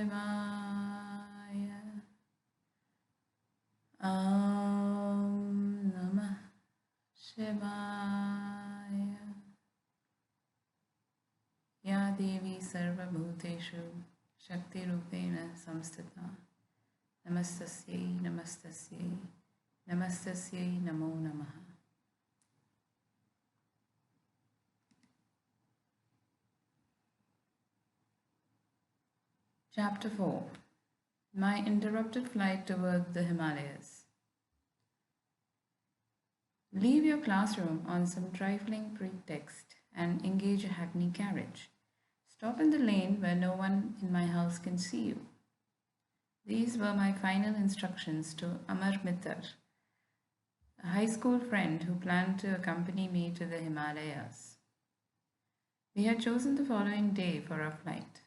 Shivaya. Om Namah Shivaya. Ya Devi Sarva Bhuteshu Shakti Rupena Samstita. Namastasyai, Namastasyai, Namastasyai, Namo Namaha. Chapter 4. My interrupted flight toward the Himalayas. Leave your classroom on some trifling pretext and engage a hackney carriage. Stop in the lane where no one in my house can see you. These were my final instructions to Amar Mittar, a high school friend who planned to accompany me to the Himalayas. We had chosen the following day for our flight.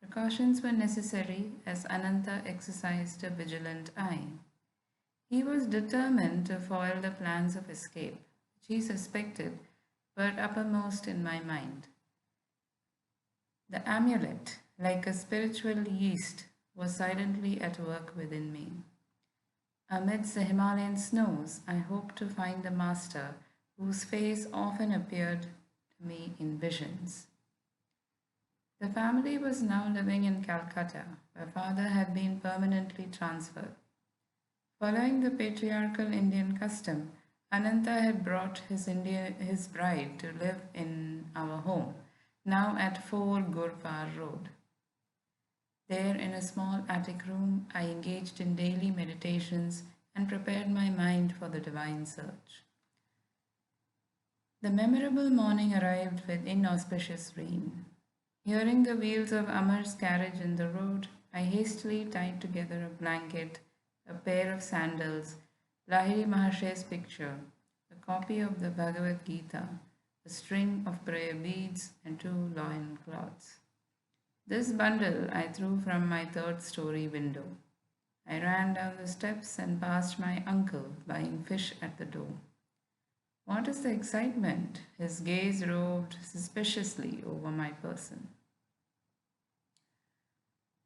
Precautions were necessary as Ananta exercised a vigilant eye. He was determined to foil the plans of escape, which he suspected were uppermost in my mind. The amulet, like a spiritual yeast, was silently at work within me. Amidst the Himalayan snows, I hoped to find the master whose face often appeared to me in visions. The family was now living in Calcutta, where father had been permanently transferred. Following the patriarchal Indian custom, Ananta had brought his bride to live in our home, now at 4 Gurpar Road. There, in a small attic room, I engaged in daily meditations and prepared my mind for the divine search. The memorable morning arrived with inauspicious rain. Hearing the wheels of Amar's carriage in the road, I hastily tied together a blanket, a pair of sandals, Lahiri Mahashay's picture, a copy of the Bhagavad Gita, a string of prayer beads, and 2 loin cloths. This bundle I threw from my 3rd-story window. I ran down the steps and passed my uncle buying fish at the door. What is the excitement? His gaze roved suspiciously over my person.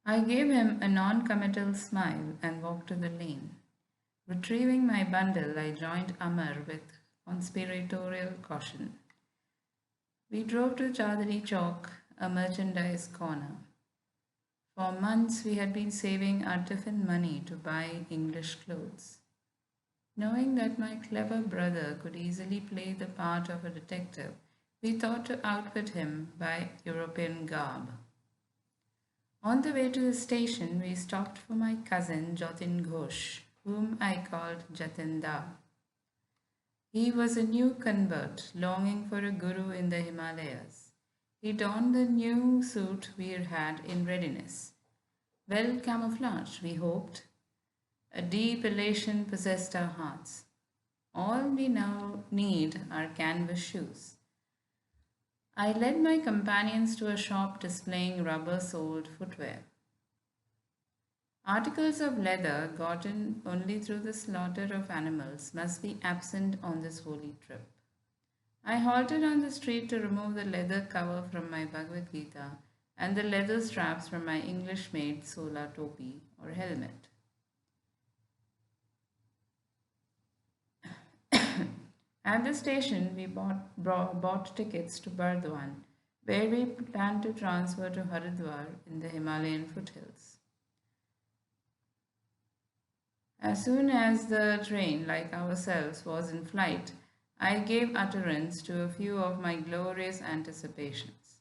I gave him a non-committal smile and walked to the lane. Retrieving my bundle, I joined Amar with conspiratorial caution. We drove to Chadri Chowk, a merchandise corner. For months we had been saving our tiffin money to buy English clothes. Knowing that my clever brother could easily play the part of a detective, we thought to outfit him by European garb. On the way to the station, we stopped for my cousin Jatin Ghosh, whom I called Jatinda. He was a new convert, longing for a guru in the Himalayas. He donned the new suit we had in readiness. Well camouflaged, we hoped. A deep elation possessed our hearts. All we now need are canvas shoes. I led my companions to a shop displaying rubber-soled footwear. Articles of leather gotten only through the slaughter of animals must be absent on this holy trip. I halted on the street to remove the leather cover from my Bhagavad Gita and the leather straps from my English-made sola topi or helmet. At the station, we bought tickets to Bardwan, where we planned to transfer to Haridwar in the Himalayan foothills. As soon as the train, like ourselves, was in flight, I gave utterance to a few of my glorious anticipations.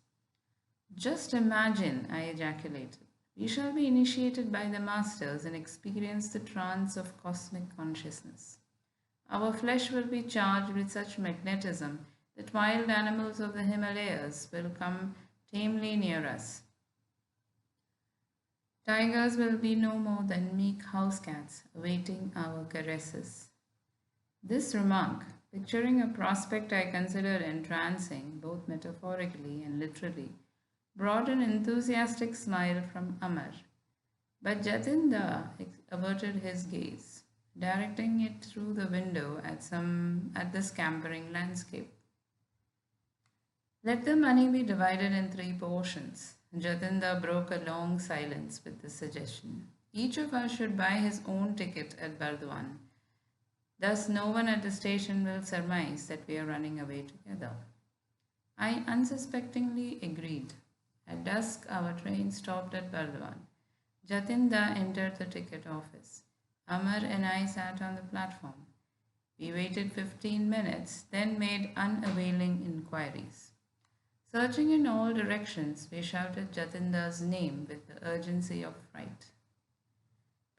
Just imagine, I ejaculated, we shall be initiated by the masters and experience the trance of cosmic consciousness. Our flesh will be charged with such magnetism that wild animals of the Himalayas will come tamely near us. Tigers will be no more than meek house cats awaiting our caresses. This remark, picturing a prospect I considered entrancing, both metaphorically and literally, brought an enthusiastic smile from Amar. But Jatinda averted his gaze, directing it through the window at the scampering landscape. Let the money be divided in 3 portions. Jatinda broke a long silence with the suggestion. Each of us should buy his own ticket at Bardwan. Thus, no one at the station will surmise that we are running away together. I unsuspectingly agreed. At dusk, our train stopped at Bardwan. Jatinda entered the ticket office. Amar and I sat on the platform. We waited 15 minutes, then made unavailing inquiries. Searching in all directions, we shouted Jatinda's name with the urgency of fright.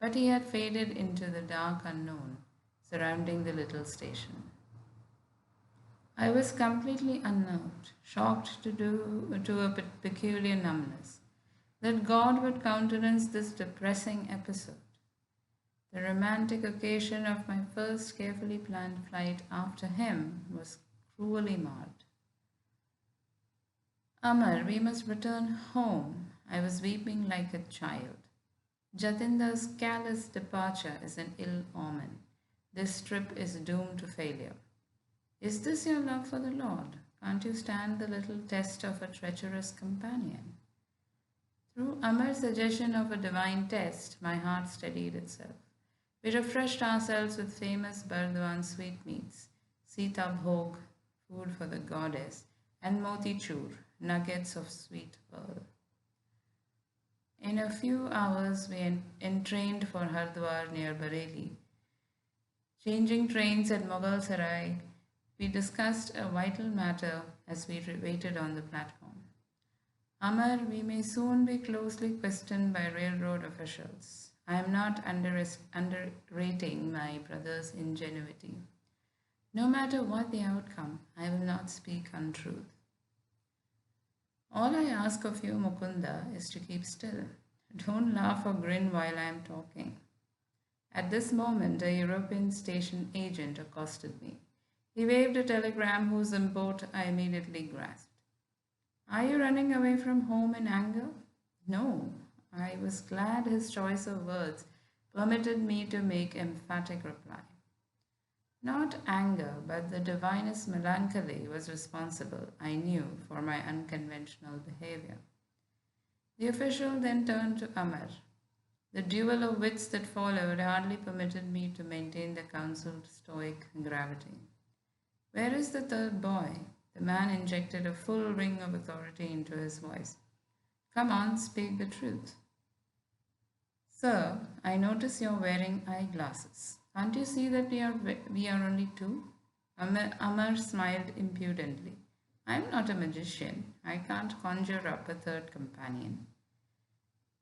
But he had faded into the dark unknown surrounding the little station. I was completely unnerved, shocked to a peculiar numbness. That God would countenance this depressing episode. The romantic occasion of my first carefully planned flight after him was cruelly marred. Amar, we must return home. I was weeping like a child. Jatinda's careless departure is an ill omen. This trip is doomed to failure. Is this your love for the Lord? Can't you stand the little test of a treacherous companion? Through Amar's suggestion of a divine test, my heart steadied itself. We refreshed ourselves with famous Bardwan sweetmeats, Sita Bhog, food for the goddess, and Moti Chur, nuggets of sweet pearl. In a few hours, we entrained for Hardwar near Bareilly. Changing trains at Mughal Sarai, we discussed a vital matter as we waited on the platform. Amar, we may soon be closely questioned by railroad officials. I am not underrating my brother's ingenuity. No matter what the outcome, I will not speak untruth. All I ask of you, Mukunda, is to keep still. Don't laugh or grin while I am talking. At this moment, a European station agent accosted me. He waved a telegram whose import I immediately grasped. Are you running away from home in anger? No. I was glad his choice of words permitted me to make emphatic reply. Not anger, but the divinest melancholy was responsible, I knew, for my unconventional behavior. The official then turned to Amar. The duel of wits that followed hardly permitted me to maintain the counseled stoic gravity. Where is the third boy? The man injected a full ring of authority into his voice. Come on, speak the truth. Sir, I notice you're wearing eyeglasses. Can't you see that we are only two? Amar smiled impudently. I'm not a magician. I can't conjure up a third companion.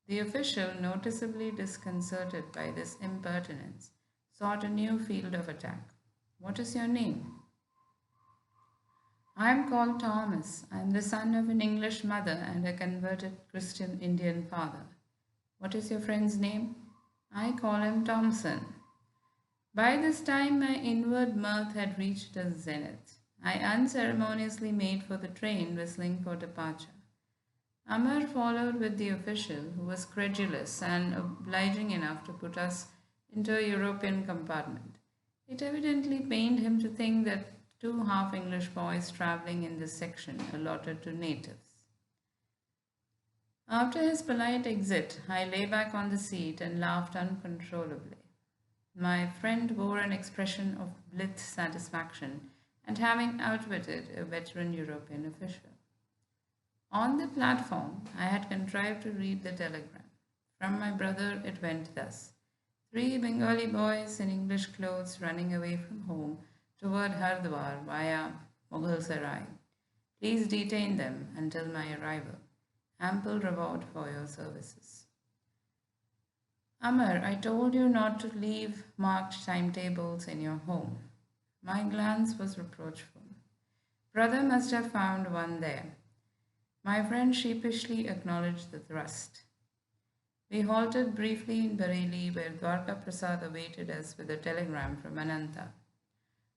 The official, noticeably disconcerted by this impertinence, sought a new field of attack. What is your name? I am called Thomas. I am the son of an English mother and a converted Christian Indian father. What is your friend's name? I call him Thompson. By this time, my inward mirth had reached a zenith. I unceremoniously made for the train, whistling for departure. Amar followed with the official, who was credulous and obliging enough to put us into a European compartment. It evidently pained him to think that two half-English boys travelling in this section allotted to natives. After his polite exit, I lay back on the seat and laughed uncontrollably. My friend wore an expression of blithe satisfaction at having outwitted a veteran European official. On the platform, I had contrived to read the telegram. From my brother, it went thus: 3 Bengali boys in English clothes running away from home toward Hardwar via Mughal Sarai. Please detain them until my arrival. Ample reward for your services. Amar, I told you not to leave marked timetables in your home. My glance was reproachful. Brother must have found one there. My friend sheepishly acknowledged the thrust. We halted briefly in Bareilly, where Dwarka Prasad awaited us with a telegram from Ananta.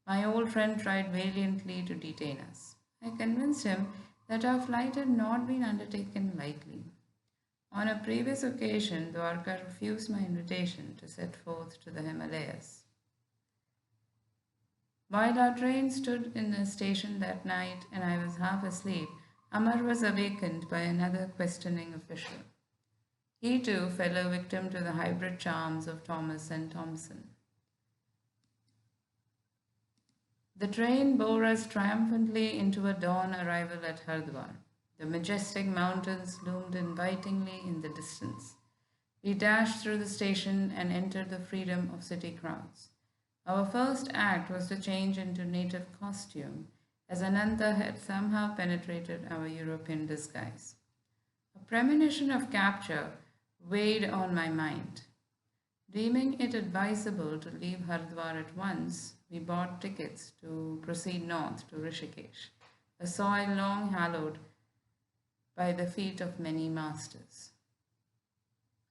My old friend tried valiantly to detain us. I convinced him that our flight had not been undertaken lightly. On a previous occasion, Dwarka refused my invitation to set forth to the Himalayas. While our train stood in the station that night and I was half asleep, Amar was awakened by another questioning official. He too fell a victim to the hybrid charms of Thomas and Thompson. The train bore us triumphantly into a dawn arrival at Hardwar. The majestic mountains loomed invitingly in the distance. We dashed through the station and entered the freedom of city crowds. Our first act was to change into native costume, as Ananta had somehow penetrated our European disguise. A premonition of capture weighed on my mind. Deeming it advisable to leave Hardwar at once, we bought tickets to proceed north to Rishikesh, a soil long hallowed by the feet of many masters.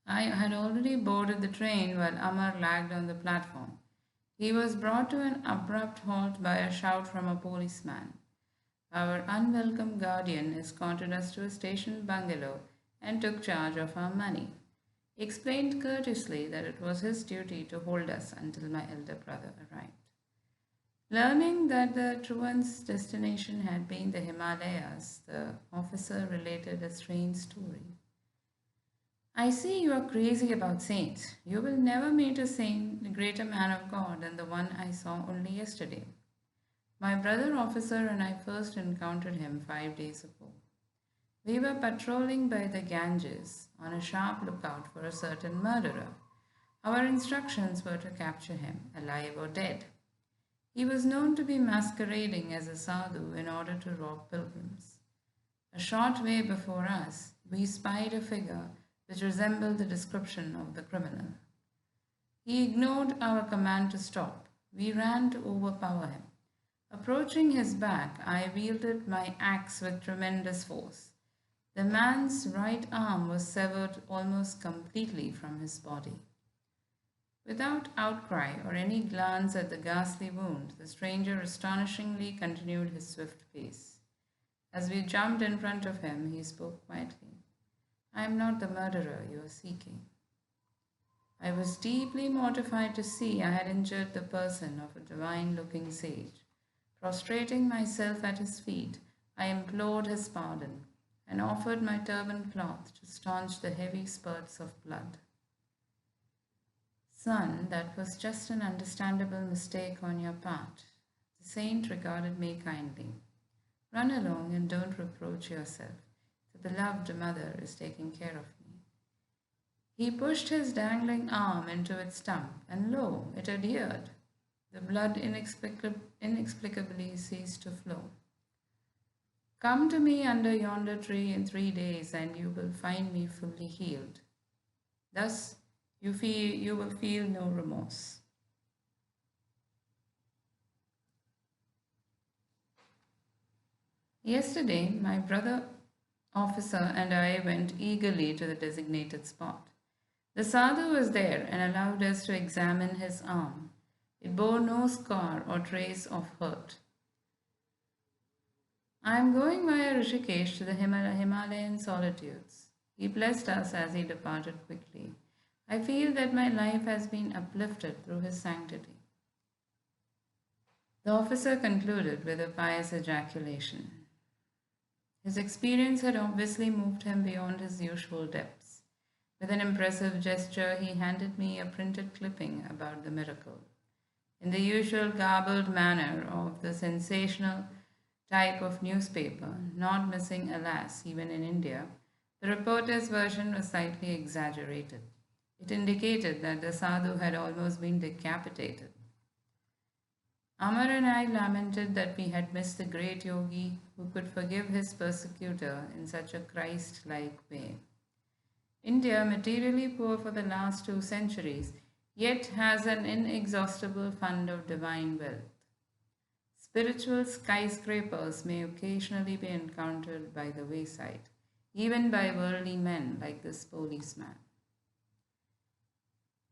I had already boarded the train while Amar lagged on the platform. He was brought to an abrupt halt by a shout from a policeman. Our unwelcome guardian escorted us to a station bungalow and took charge of our money. He explained courteously that it was his duty to hold us until my elder brother arrived. Learning that the truant's destination had been the Himalayas, the officer related a strange story. I see you are crazy about saints. You will never meet a saint, a greater man of God than the one I saw only yesterday. My brother officer and I first encountered him 5 days ago. We were patrolling by the Ganges on a sharp lookout for a certain murderer. Our instructions were to capture him, alive or dead. He was known to be masquerading as a sadhu in order to rob pilgrims. A short way before us, we spied a figure which resembled the description of the criminal. He ignored our command to stop. We ran to overpower him. Approaching his back, I wielded my axe with tremendous force. The man's right arm was severed almost completely from his body. Without outcry or any glance at the ghastly wound, the stranger astonishingly continued his swift pace. As we jumped in front of him, he spoke quietly. I am not the murderer you are seeking. I was deeply mortified to see I had injured the person of a divine looking sage. Prostrating myself at his feet, I implored his pardon and offered my turban cloth to staunch the heavy spurts of blood. Son, that was just an understandable mistake on your part. The saint regarded me kindly. Run along and don't reproach yourself. The beloved mother is taking care of me. He pushed his dangling arm into its stump, and lo, it adhered. The blood inexplicably ceased to flow. Come to me under yonder tree in 3 days, and you will find me fully healed. Thus, you will feel no remorse. Yesterday, my brother officer and I went eagerly to the designated spot. The sadhu was there and allowed us to examine his arm. It bore no scar or trace of hurt. I am going via Rishikesh to the Himalayan solitudes. He blessed us as he departed quickly. I feel that my life has been uplifted through his sanctity. The officer concluded with a pious ejaculation. His experience had obviously moved him beyond his usual depths. With an impressive gesture, he handed me a printed clipping about the miracle. In the usual garbled manner of the sensational type of newspaper, not missing, alas, even in India, the reporter's version was slightly exaggerated. It indicated that the sadhu had almost been decapitated. Amar and I lamented that we had missed the great yogi who could forgive his persecutor in such a Christ-like way. India, materially poor for the last 2 centuries, yet has an inexhaustible fund of divine wealth. Spiritual skyscrapers may occasionally be encountered by the wayside, even by worldly men like this policeman.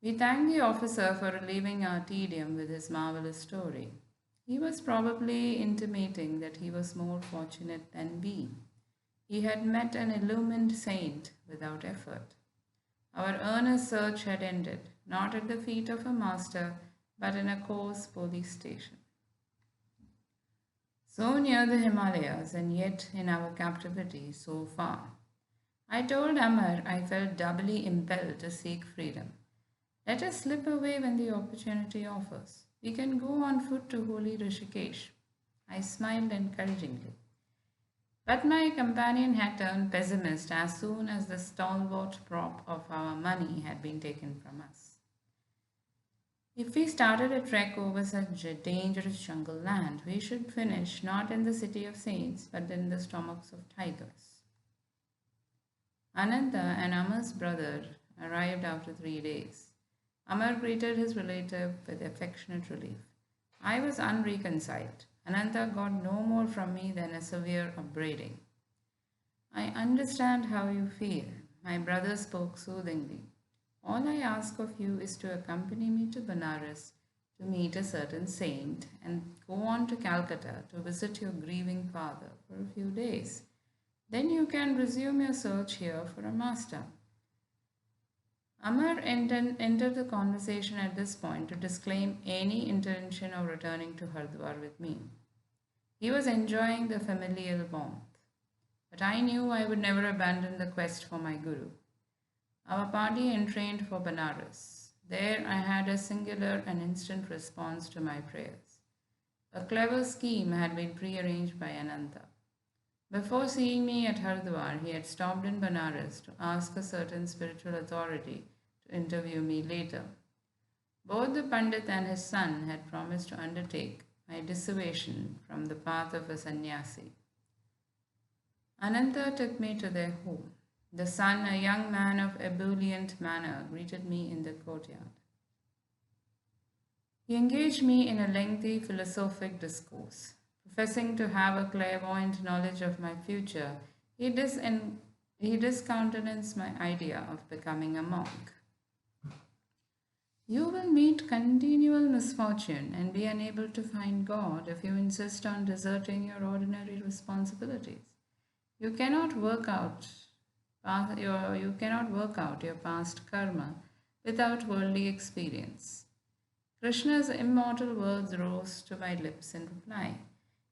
We thanked the officer for relieving our tedium with his marvelous story. He was probably intimating that he was more fortunate than we. He had met an illumined saint without effort. Our earnest search had ended, not at the feet of a master, but in a coarse police station. so near the Himalayas and yet in our captivity so far. I told Amar I felt doubly impelled to seek freedom. Let us slip away when the opportunity offers. We can go on foot to holy Rishikesh. I smiled encouragingly. But my companion had turned pessimist as soon as the stalwart prop of our money had been taken from us. If we started a trek over such a dangerous jungle land, we should finish not in the city of saints but in the stomachs of tigers. Ananta and Amar's brother arrived after 3 days. Amar greeted his relative with affectionate relief. I was unreconciled. Ananta got no more from me than a severe upbraiding. I understand how you feel. My brother spoke soothingly. All I ask of you is to accompany me to Benares to meet a certain saint and go on to Calcutta to visit your grieving father for a few days. Then you can resume your search here for a master. Amar entered the conversation at this point to disclaim any intention of returning to Hardwar with me. He was enjoying the familial warmth, but I knew I would never abandon the quest for my guru. Our party entrained for Benares. There I had a singular and instant response to my prayers. A clever scheme had been prearranged by Ananta. Before seeing me at Hardwar, he had stopped in Benares to ask a certain spiritual authority to interview me later. Both the Pandit and his son had promised to undertake my dissuasion from the path of a sannyasi. Ananta took me to their home. The son, a young man of ebullient manner, greeted me in the courtyard. He engaged me in a lengthy philosophic discourse. Professing to have a clairvoyant knowledge of my future, he discountenanced my idea of becoming a monk. You will meet continual misfortune and be unable to find God if you insist on deserting your ordinary responsibilities. You cannot work out your past karma without worldly experience. Krishna's immortal words rose to my lips in reply.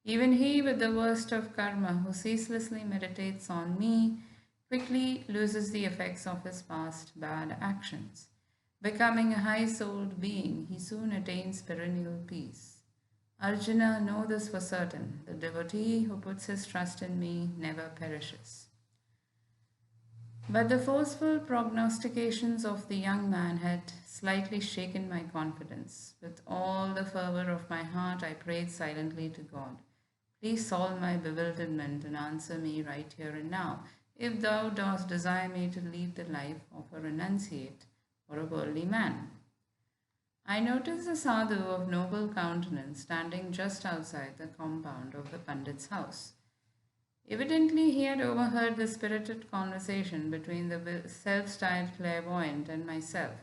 Even he, with the worst of karma, who ceaselessly meditates on me, quickly loses the effects of his past bad actions. Becoming a high-souled being, he soon attains perennial peace. Arjuna, know this for certain. The devotee who puts his trust in me never perishes. But the forceful prognostications of the young man had slightly shaken my confidence. With all the fervor of my heart, I prayed silently to God. Please solve my bewilderment and answer me right here and now, if thou dost desire me to lead the life of a renunciate or a worldly man. I noticed a sadhu of noble countenance standing just outside the compound of the Pandit's house. Evidently, he had overheard the spirited conversation between the self-styled clairvoyant and myself,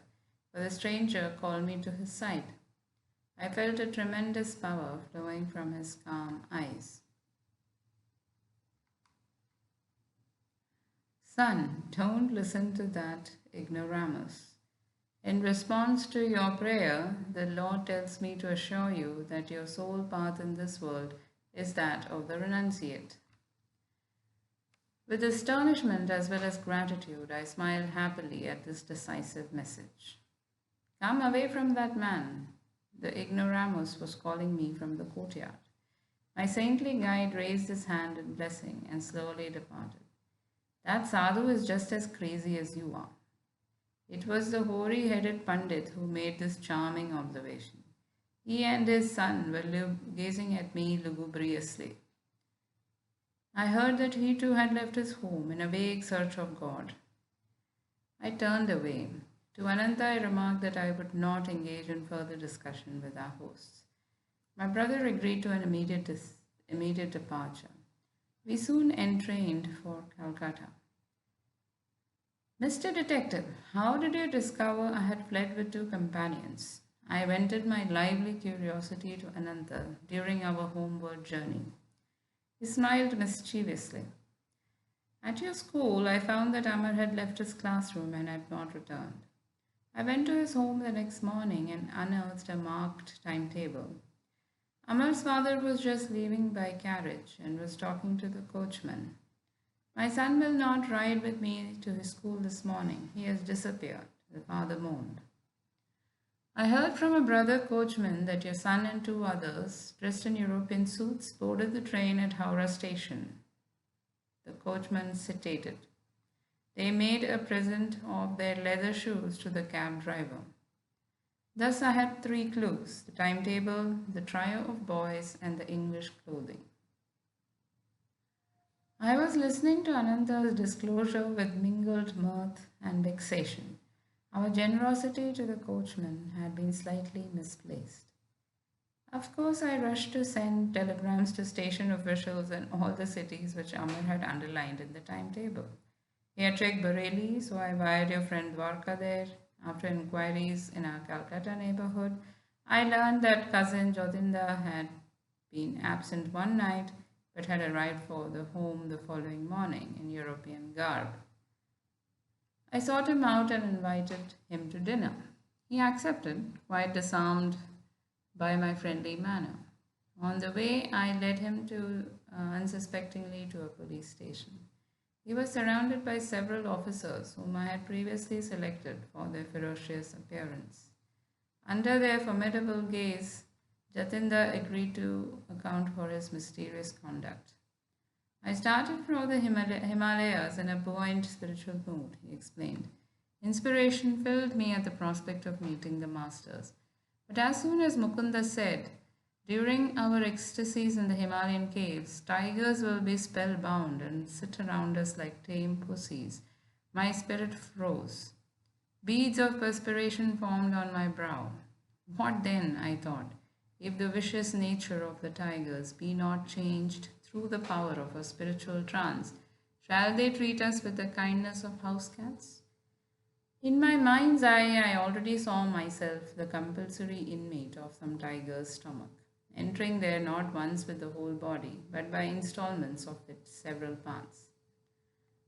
for the stranger called me to his side. I felt a tremendous power flowing from his calm eyes. Son, don't listen to that ignoramus. In response to your prayer, the Lord tells me to assure you that your sole path in this world is that of the renunciate. With astonishment as well as gratitude, I smiled happily at this decisive message. Come away from that man. The ignoramus was calling me from the courtyard. My saintly guide raised his hand in blessing and slowly departed. That sadhu is just as crazy as you are. It was the hoary-headed Pandit who made this charming observation. He and his son were gazing at me lugubriously. I heard that he too had left his home in a vague search of God. I turned away. To Ananta, I remarked that I would not engage in further discussion with our hosts. My brother agreed to an immediate departure. We soon entrained for Calcutta. Mr. Detective, how did you discover I had fled with 2 companions? I vented my lively curiosity to Ananta during our homeward journey. He smiled mischievously. At your school, I found that Amar had left his classroom and had not returned. I went to his home the next morning and unearthed a marked timetable. Amar's father was just leaving by carriage and was talking to the coachman. My son will not ride with me to his school this morning. He has disappeared, the father moaned. I heard from a brother coachman that your son and two others, dressed in European suits, boarded the train at Howrah station. The coachman stated. They made a present of their leather shoes to the cab driver. Thus I had three clues: the timetable, the trio of boys, and the English clothing. I was listening to Ananta's disclosure with mingled mirth and vexation. Our generosity to the coachman had been slightly misplaced. Of course, I rushed to send telegrams to station officials in all the cities which Amar had underlined in the timetable. He had checked Bareilly, so I wired your friend Dwarka there. After inquiries in our Calcutta neighborhood, I learned that cousin Jotinda had been absent one night but had arrived for the home the following morning in European garb. I sought him out and invited him to dinner. He accepted, quite disarmed by my friendly manner. On the way, I led him unsuspectingly to a police station. He was surrounded by several officers whom I had previously selected for their ferocious appearance. Under their formidable gaze, Jatinda agreed to account for his mysterious conduct. I started for the Himalayas in a buoyant spiritual mood, he explained. Inspiration filled me at the prospect of meeting the masters. But as soon as Mukunda said, during our ecstasies in the Himalayan caves, tigers will be spellbound and sit around us like tame pussies, my spirit froze. Beads of perspiration formed on my brow. What then, I thought, if the vicious nature of the tigers be not changed through the power of a spiritual trance? Shall they treat us with the kindness of house cats? In my mind's eye, I already saw myself the compulsory inmate of some tiger's stomach, entering there not once with the whole body, but by installments of its several parts.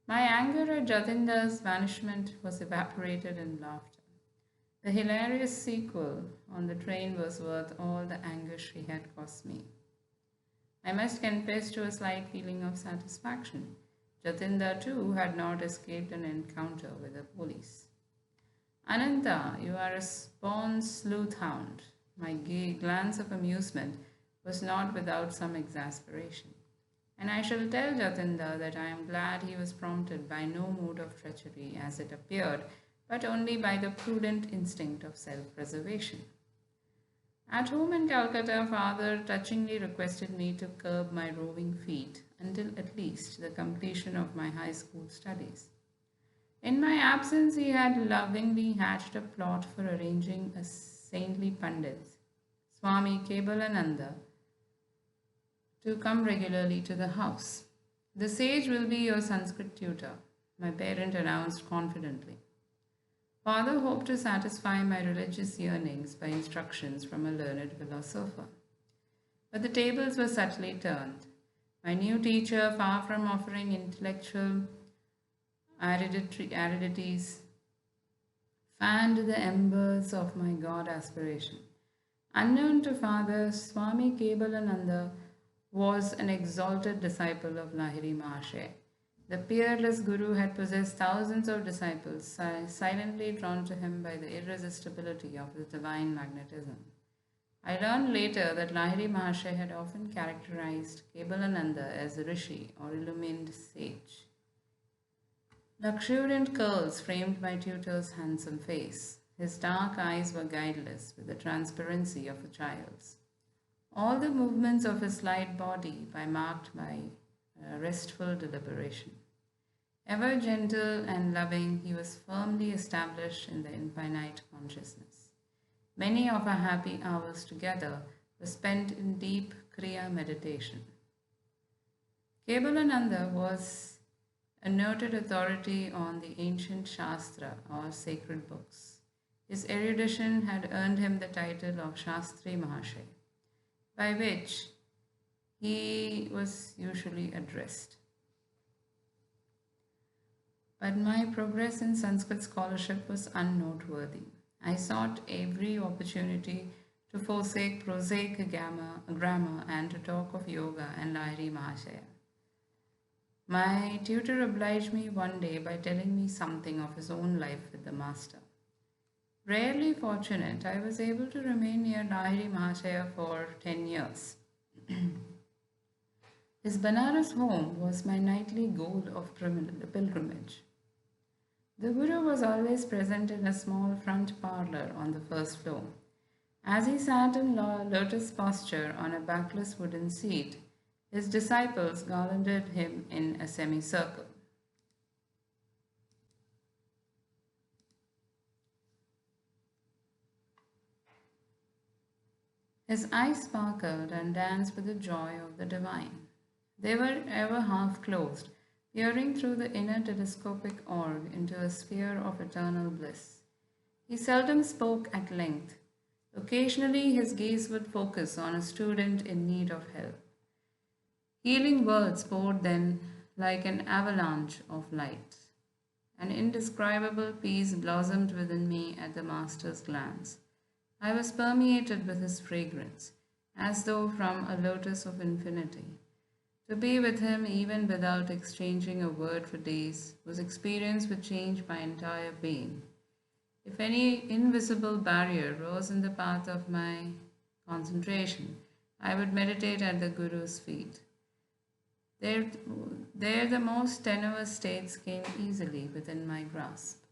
My anger at Jatinda's banishment was evaporated in laughter. The hilarious sequel on the train was worth all the anger she had cost me. I must confess to a slight feeling of satisfaction. Jatinda, too, had not escaped an encounter with the police. Ananta, you are a born sleuth hound. My gay glance of amusement was not without some exasperation. And I shall tell Jatinda that I am glad he was prompted by no mood of treachery as it appeared, but only by the prudent instinct of self-preservation. At home in Calcutta, father touchingly requested me to curb my roving feet until at least the completion of my high school studies. In my absence, he had lovingly hatched a plot for arranging a saintly pandit, Swami Kebalananda, to come regularly to the house. The sage will be your Sanskrit tutor, my parent announced confidently. Father hoped to satisfy my religious yearnings by instructions from a learned philosopher. But the tables were subtly turned. My new teacher, far from offering intellectual aridities, fanned the embers of my God aspiration. Unknown to father, Swami Kebalananda was an exalted disciple of Lahiri Mahasaya. The peerless Guru had possessed thousands of disciples, silently drawn to him by the irresistibility of his divine magnetism. I learned later that Lahiri Mahasaya had often characterized Kebalananda as a rishi or illumined sage. Luxuriant curls framed my tutor's handsome face. His dark eyes were guileless with the transparency of a child's. All the movements of his slight body marked by restful deliberation. Ever gentle and loving, he was firmly established in the infinite consciousness. Many of our happy hours together were spent in deep Kriya meditation. Kebalananda was a noted authority on the ancient Shastra or sacred books. His erudition had earned him the title of Shastri Mahasaya, by which he was usually addressed. But my progress in Sanskrit scholarship was unnoteworthy. I sought every opportunity to forsake prosaic grammar and to talk of yoga and Lahiri Mahashaya. My tutor obliged me one day by telling me something of his own life with the master. Rarely fortunate, I was able to remain near Lahiri Mahashaya for 10 years. His Banaras home was my nightly goal of pilgrimage. The Guru was always present in a small front parlor on the first floor. As he sat in lotus posture on a backless wooden seat, his disciples garlanded him in a semicircle. His eyes sparkled and danced with the joy of the divine. They were ever half closed, peering through the inner telescopic orb into a sphere of eternal bliss. He seldom spoke at length. Occasionally, his gaze would focus on a student in need of help. Healing words poured then like an avalanche of light. An indescribable peace blossomed within me at the Master's glance. I was permeated with his fragrance, as though from a lotus of infinity. To be with him, even without exchanging a word for days, was experience which changed my entire being. If any invisible barrier rose in the path of my concentration, I would meditate at the Guru's feet. There, there the most tenuous states came easily within my grasp.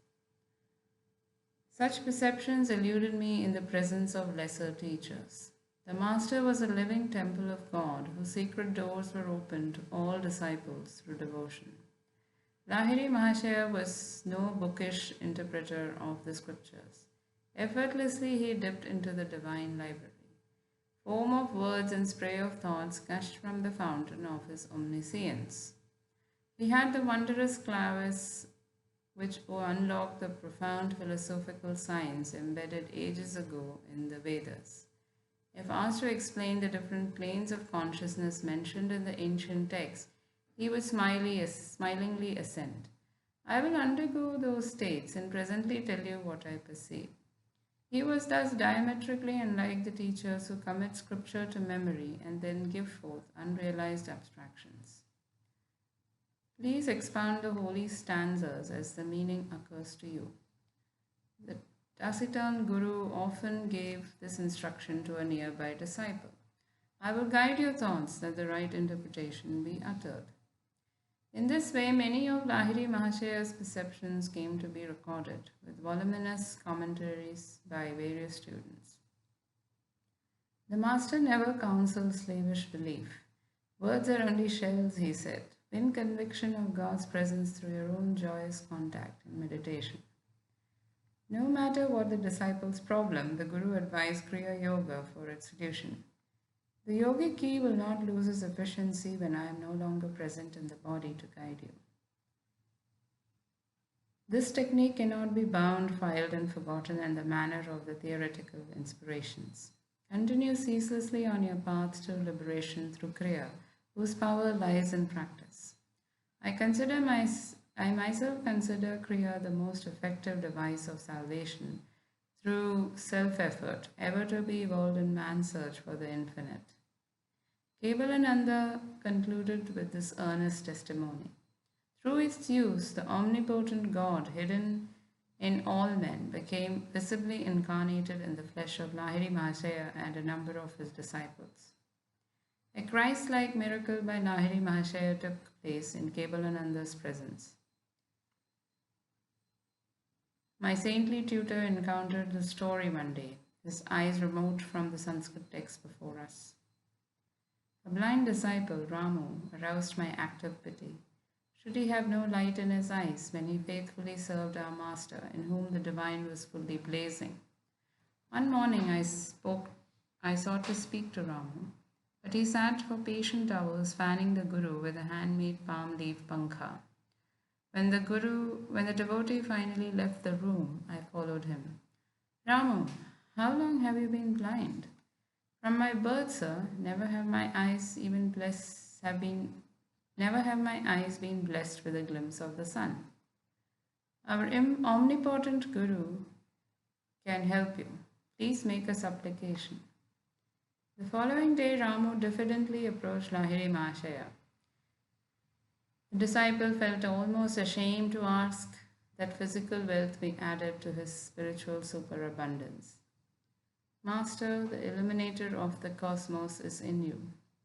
Such perceptions eluded me in the presence of lesser teachers. The Master was a living temple of God whose secret doors were open to all disciples through devotion. Lahiri Mahashaya was no bookish interpreter of the scriptures. Effortlessly he dipped into the divine library. Foam of words and spray of thoughts gushed from the fountain of his omniscience. He had the wondrous clavis which unlocked the profound philosophical science embedded ages ago in the Vedas. If asked to explain the different planes of consciousness mentioned in the ancient texts, he would smilingly assent. I will undergo those states and presently tell you what I perceive. He was thus diametrically unlike the teachers who commit scripture to memory and then give forth unrealized abstractions. Please expound the holy stanzas as the meaning occurs to you. The taciturn Guru often gave this instruction to a nearby disciple. I will guide your thoughts that the right interpretation be uttered. In this way, many of Lahiri Mahashaya's perceptions came to be recorded, with voluminous commentaries by various students. The Master never counseled slavish belief. Words are only shells, he said. Win conviction of God's presence through your own joyous contact and meditation. No matter what the disciple's problem, the Guru advised Kriya Yoga for its solution. The yogic key will not lose its efficiency when I am no longer present in the body to guide you. This technique cannot be bound, filed, and forgotten in the manner of the theoretical inspirations. Continue ceaselessly on your path to liberation through Kriya, whose power lies in practice. I myself consider Kriya the most effective device of salvation through self-effort, ever to be evolved in man's search for the infinite. Kevalananda concluded with this earnest testimony. Through its use, the omnipotent God hidden in all men became visibly incarnated in the flesh of Lahiri Mahashaya and a number of his disciples. A Christ-like miracle by Lahiri Mahashaya took place in Kevalananda's presence. My saintly tutor encountered the story one day, his eyes remote from the Sanskrit text before us. A blind disciple, Ramu, aroused my active pity. Should he have no light in his eyes when he faithfully served our Master, in whom the divine was fully blazing? One morning I sought to speak to Ramu, but he sat for patient hours fanning the Guru with a handmade palm leaf pankha. When the devotee finally left the room, I followed him. Ramu, how long have you been blind? From my birth, sir, never have my eyes been blessed with a glimpse of the sun. Our omnipotent Guru can help you. Please make a supplication. The following day, Ramu diffidently approached Lahiri Mahashaya. The disciple felt almost ashamed to ask that physical wealth be added to his spiritual superabundance. Master, the illuminator of the cosmos is in you.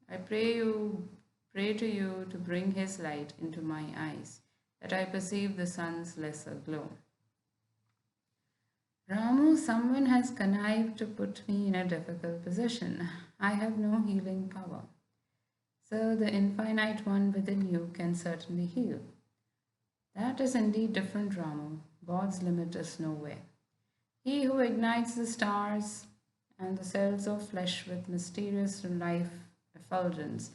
I pray to you to bring his light into my eyes, that I perceive the sun's lesser glow. Ramu, someone has connived to put me in a difficult position. I have no healing power. So the infinite one within you can certainly heal. That is indeed different, Ramu. God's limit is nowhere. He who ignites the stars and the cells of flesh with mysterious life effulgence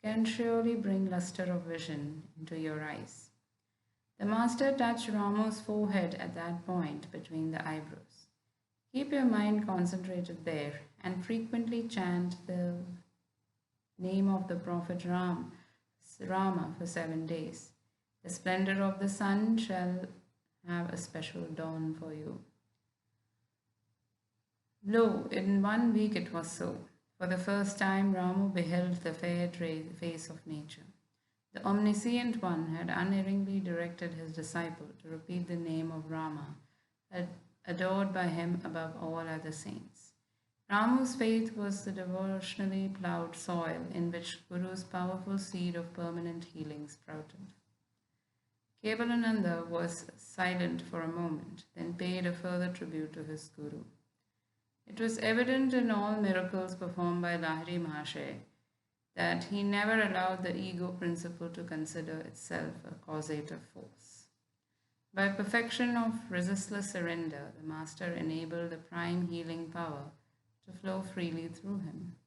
can surely bring luster of vision into your eyes. The master touched Ramu's forehead at that point between the eyebrows. Keep your mind concentrated there and frequently chant the name of the Prophet Rama for 7 days. The splendor of the sun shall have a special dawn for you. Lo, in 1 week it was so. For the first time, Ramu beheld the fair face of nature. The omniscient one had unerringly directed his disciple to repeat the name of Rama, adored by him above all other saints. Ramu's faith was the devotionally ploughed soil in which Guru's powerful seed of permanent healing sprouted. Kevalananda was silent for a moment, then paid a further tribute to his Guru. It was evident in all miracles performed by Lahiri Mahasaya that he never allowed the ego principle to consider itself a causative force. By perfection of resistless surrender, the Master enabled the prime healing power to flow freely through him.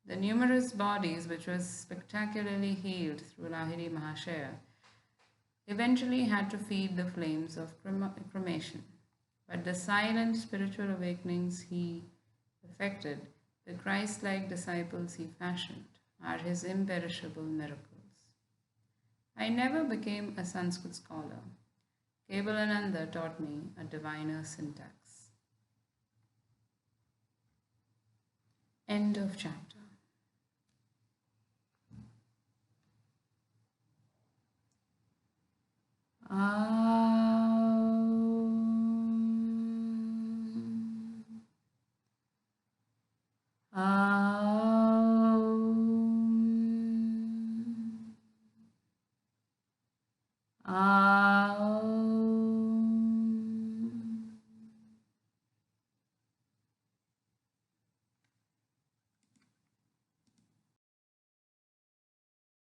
The numerous bodies which were spectacularly healed through Lahiri Mahasaya eventually had to feed the flames of cremation. But the silent spiritual awakenings he effected, the Christ-like disciples he fashioned, are his imperishable miracles. I never became a Sanskrit scholar. Kevalananda taught me a diviner syntax. End of chapter. Ah.